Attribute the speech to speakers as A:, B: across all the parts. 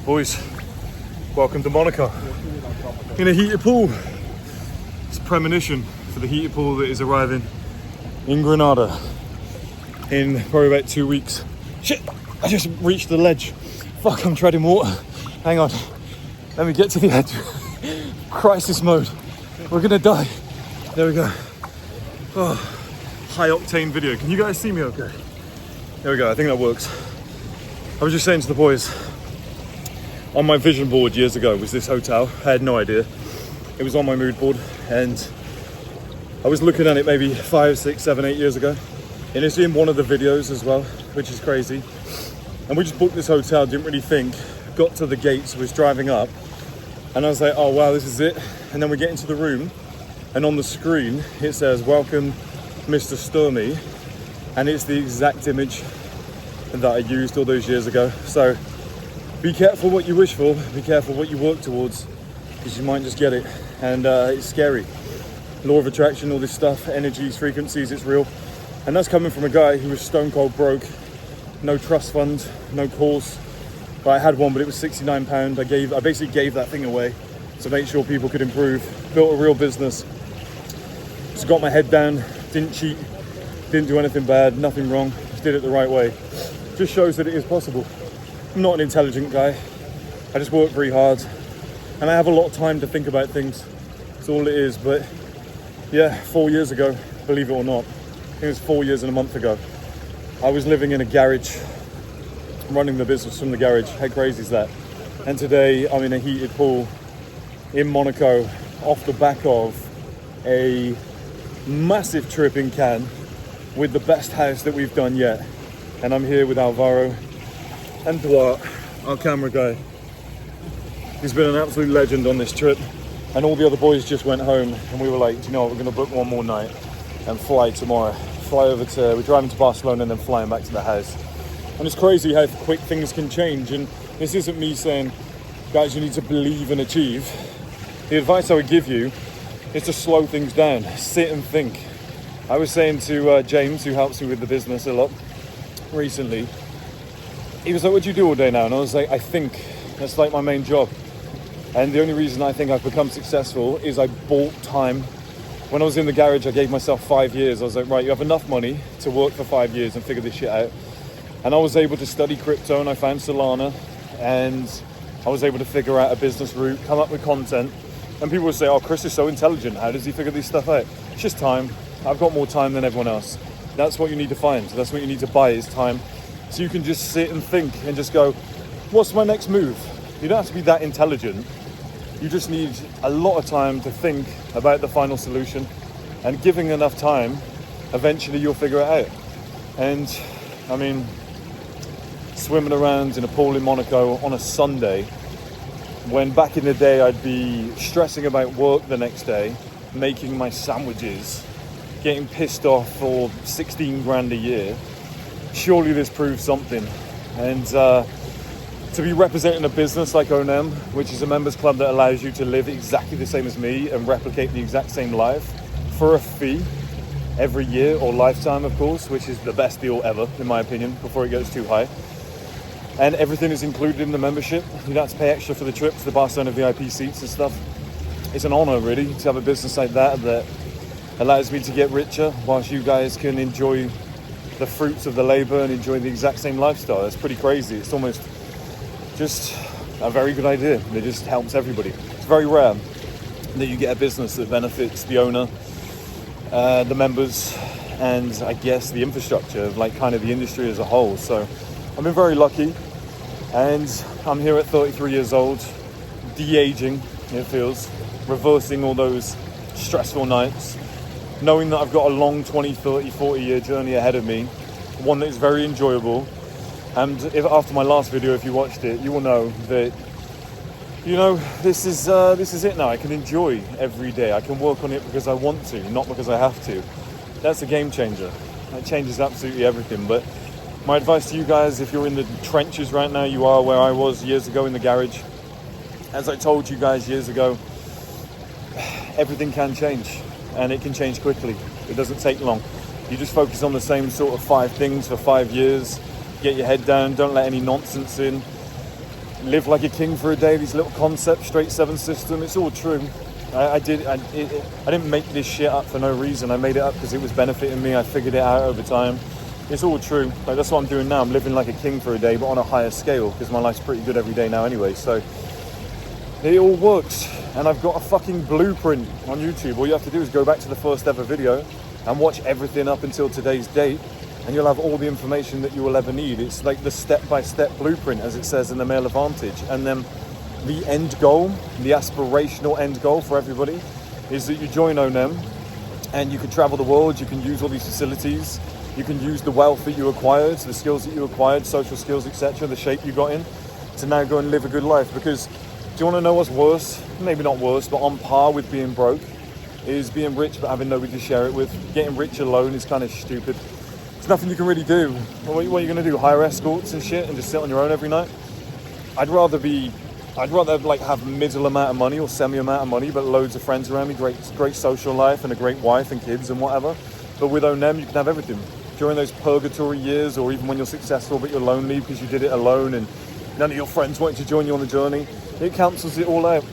A: Boys, welcome to Monaco. In a heated pool. It's premonition for the heated pool that is arriving in Granada in probably about 2 weeks. Shit, I just reached the ledge. Fuck, I'm treading water. Hang on, let me get to the edge. Crisis mode, we're gonna die. There we go. Oh, high octane video. Can you guys see me okay? There we go, I think that works. I was just saying to the boys, on my vision board years ago was this hotel. I had no idea. It was on my mood board and I was looking at it maybe 5, 6, 7, 8 years ago. And it's in one of the videos as well, which is crazy. And we just booked this hotel, didn't really think. Got to the gates, was driving up. And I was like, oh wow, this is it. And then we get into the room and on the screen, it says, welcome Mr. Sturmy. And it's the exact image that I used all those years ago. So be careful what you wish for, be careful what you work towards, because you might just get it. And it's scary. Law of attraction, all this stuff, energies, frequencies, it's real. And that's coming from a guy who was stone cold broke, no trust fund, no course. Well, I had one, but it was £69. I basically gave that thing away to make sure people could improve. Built a real business. Just got my head down, didn't cheat, didn't do anything bad, nothing wrong, just did it the right way. Just shows that it is possible. I'm not an intelligent guy. I just work very hard. And I have a lot of time to think about things. That's all it is. But yeah, 4 years ago, believe it or not, I think it was 4 years and a month ago, I was living in a garage, running the business from the garage. How crazy is that? And today I'm in a heated pool in Monaco off the back of a massive trip in Cannes with the best house that we've done yet. And I'm here with Alvaro and Duarte, our camera guy. He's been an absolute legend on this trip. And all the other boys just went home and we were like, do you know what, we're gonna book one more night and fly tomorrow. We're driving to Barcelona and then flying back to the house. And it's crazy how quick things can change. And this isn't me saying, guys, you need to believe and achieve. The advice I would give you is to slow things down, sit and think. I was saying to James, who helps me with the business a lot recently, he was like, what do you do all day now? And I was like, I think. That's like my main job. And the only reason I think I've become successful is I bought time. When I was in the garage, I gave myself 5 years. I was like, right, you have enough money to work for 5 years and figure this shit out. And I was able to study crypto and I found Solana and I was able to figure out a business route, come up with content. And people would say, oh, Chris is so intelligent. How does he figure this stuff out? It's just time. I've got more time than everyone else. That's what you need to find. That's what you need to buy is time. So you can just sit and think and just go, what's my next move? You don't have to be that intelligent. You just need a lot of time to think about the final solution, and giving enough time, eventually you'll figure it out. And I mean, swimming around in a pool in Monaco on a Sunday, when back in the day I'd be stressing about work the next day, making my sandwiches, getting pissed off for 16 grand a year. Surely this proves something. And to be representing a business like O&M, which is a members club that allows you to live exactly the same as me and replicate the exact same life for a fee every year, or lifetime of course, which is the best deal ever in my opinion, before it goes too high. And everything is included in the membership. You don't have to pay extra for the trips, the Barcelona VIP seats and stuff. It's an honor really to have a business like that that allows me to get richer whilst you guys can enjoy the fruits of the labor and enjoy the exact same lifestyle. It's pretty crazy. It's almost just a very good idea. It just helps everybody. It's very rare that you get a business that benefits the owner, the members, and I guess the infrastructure of like kind of the industry as a whole. So I've been very lucky, and I'm here at 33 years old, de-aging, it feels, reversing all those stressful nights, knowing that I've got a long 20, 30, 40 year journey ahead of me, one that is very enjoyable. And after my last video, if you watched it, you will know that, you know, this is it now. I can enjoy every day. I can work on it because I want to, not because I have to. That's a game changer. That changes absolutely everything. But my advice to you guys, if you're in the trenches right now, you are where I was years ago in the garage. As I told you guys years ago, everything can change, and it can change quickly. It doesn't take long. You just focus on the same sort of 5 things for 5 years. Get your head down, don't let any nonsense in. live like a king for a day, these little concepts, straight 7 system, it's all true. I didn't make this shit up for no reason. I made it up because it was benefiting me. I figured it out over time. It's all true. Like, that's what I'm doing now. I'm living like a king for a day, but on a higher scale, because my life's pretty good every day now anyway. So it all works. And I've got a fucking blueprint on YouTube. All you have to do is go back to the first ever video and watch everything up until today's date, and you'll have all the information that you will ever need. It's like the step-by-step blueprint, as it says in the Male Advantage. And then the end goal, the aspirational end goal for everybody, is that you join O&M and you can travel the world, you can use all these facilities, you can use the wealth that you acquired, the skills that you acquired, social skills, etc., the shape you got in, to now go and live a good life. Because do you want to know what's worse? Maybe not worse, but on par with being broke is being rich but having nobody to share it with. Getting rich alone is kind of stupid. There's nothing you can really do. What are you going to do? Hire escorts and shit and just sit on your own every night? I'd rather like have middle amount of money or semi amount of money, but loads of friends around me, great social life and a great wife and kids and whatever. But with O&M, you can have everything. During those purgatory years, or even when you're successful but you're lonely because you did it alone and none of your friends wanted to join you on the journey, it cancels it all out.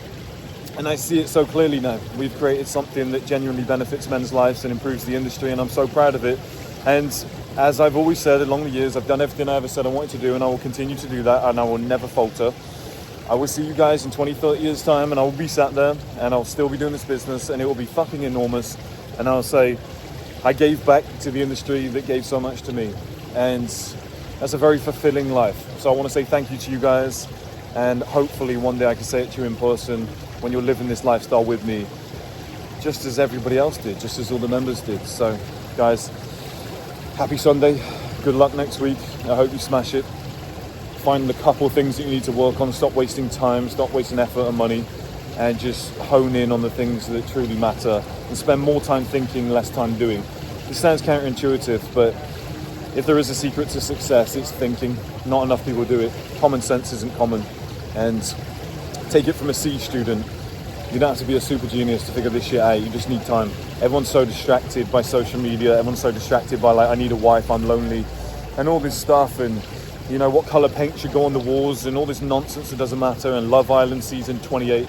A: And I see it so clearly now. We've created something that genuinely benefits men's lives and improves the industry, and I'm so proud of it. And as I've always said along the years, I've done everything I ever said I wanted to do, and I will continue to do that, and I will never falter. I will see you guys in 20, 30 years time, and I will be sat there and I'll still be doing this business, and it will be fucking enormous, and I'll say I gave back to the industry that gave so much to me, and that's a very fulfilling life. So I want to say thank you to you guys, and hopefully one day I can say it to you in person when you're living this lifestyle with me, just as everybody else did, just as all the members did. So guys, happy Sunday, good luck next week, I hope you smash it. Find the couple things that you need to work on, stop wasting time, stop wasting effort and money, and just hone in on the things that truly matter and spend more time thinking, less time doing. It sounds counterintuitive, but if there is a secret to success, it's thinking. Not enough people do it. Common sense isn't common. And take it from a C student, you don't have to be a super genius to figure this shit out, you just need time. Everyone's so distracted by social media, everyone's so distracted by like, I need a wife, I'm lonely, and all this stuff, and you know, what colour paint should go on the walls, and all this nonsense that doesn't matter, and Love Island season 28.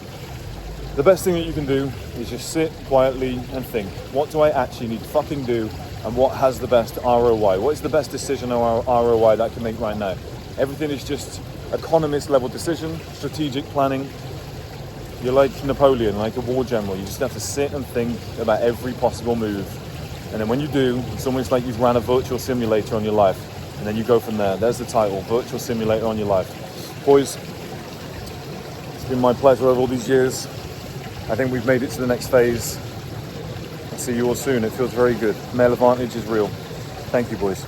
A: The best thing that you can do is just sit quietly and think, what do I actually need to fucking do, and what has the best ROI? What is the best decision or ROI that I can make right now? Everything is just economist level decision, strategic planning. You're like Napoleon, like a war general. You just have to sit and think about every possible move. And then when you do, it's almost like you've ran a virtual simulator on your life. And then you go from there. There's the title, Virtual Simulator on Your Life. Boys, it's been my pleasure over all these years. I think we've made it to the next phase. I'll see you all soon. It feels very good. Male Advantage is real. Thank you, boys.